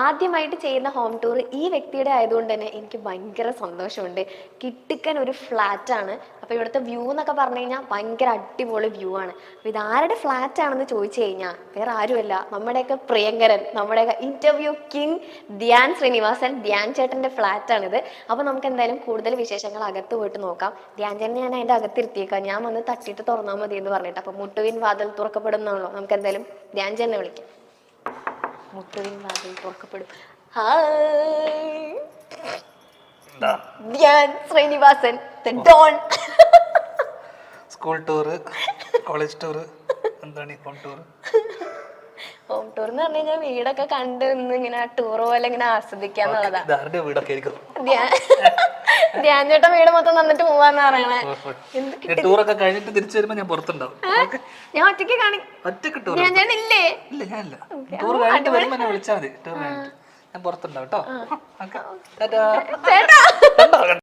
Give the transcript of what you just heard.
ആദ്യമായിട്ട് ചെയ്യുന്ന home tour ഈ വ്യക്തിയുടെ ആയതുകൊണ്ട് തന്നെ എനിക്ക് ഭയങ്കര സന്തോഷമുണ്ട്. കിട്ടിക്കൻ ഒരു ഫ്ലാറ്റ് ആണ്. അപ്പോൾ ഇവിടുത്തെ വ്യൂ എന്നൊക്കെ പറഞ്ഞു കഴിഞ്ഞാൽ ഭയങ്കര അടിപൊളി വ്യൂ ആണ്. അപ്പോൾ ഇതാരുടെ ഫ്ലാറ്റ് ആണെന്ന് ചോദിച്ചു കഴിഞ്ഞാൽ വേറെ ആരുമല്ല, നമ്മുടെയൊക്കെ പ്രിയങ്കരൻ, നമ്മുടെയൊക്കെ ഇന്റർവ്യൂ കിങ് ധ്യാൻ ശ്രീനിവാസൻ, ധ്യാൻ ചേട്ടന്റെ ഫ്ലാറ്റ് ആണിത്. അപ്പോൾ നമുക്ക് എന്തായാലും കൂടുതൽ വിശേഷങ്ങൾ അകത്ത് പോയിട്ട് നോക്കാം. ധ്യാൻ ചേട്ടനെ ഞാൻ അതിന്റെ അകത്തിരുത്തിയേക്കാം, ഞാൻ വന്ന് തട്ടിയിട്ട് തുറന്നാൽ മതി എന്ന് പറഞ്ഞിട്ട്. അപ്പോൾ മുട്ടുവിൻ വാതിൽ തുറക്കപ്പെടുന്നാണല്ലോ, നമുക്ക് എന്തായാലും ധ്യാൻ ചേട്ടനെ വിളിക്കാം. മുട്ടുവിൻ വാതിൽ തുറക്കപ്പെടും. Hi, Dhyan Sreenivasan the don. School tour, college tour, എന്താണ് ഹോം ടൂർ? ഹോം ടൂർ എന്ന് പറഞ്ഞു കഴിഞ്ഞാൽ വീടൊക്കെ കണ്ട് നിന്ന് ഇങ്ങനെ ടൂർ പോലെ ഇങ്ങനെ ആസ്വദിക്കാന്നുള്ളതാ. ധ്യാൻ ചേട്ടൻ വീട് മൊത്തം തന്നിട്ട് പോവാന്ന് പറയണേ. ടൂറൊക്കെ കഴിഞ്ഞിട്ട് തിരിച്ചു വരുമ്പോ ഞാൻ പുറത്തുണ്ടാവും. ഞാൻ ഒറ്റയ്ക്ക് കാണിക്കും. ധ്യാൻ ചേട്ടൻ ഇല്ലേ? ഇല്ല, ഞാനില്ല. ടൂർ കഴിഞ്ഞിട്ട് വരുമ്പോ എന്നെ വിളിച്ചാൽ മതി. ടൂർ കഴിഞ്ഞിട്ട് ഞാൻ പുറത്തുണ്ടാവും കേട്ടോ. ചേട്ടാ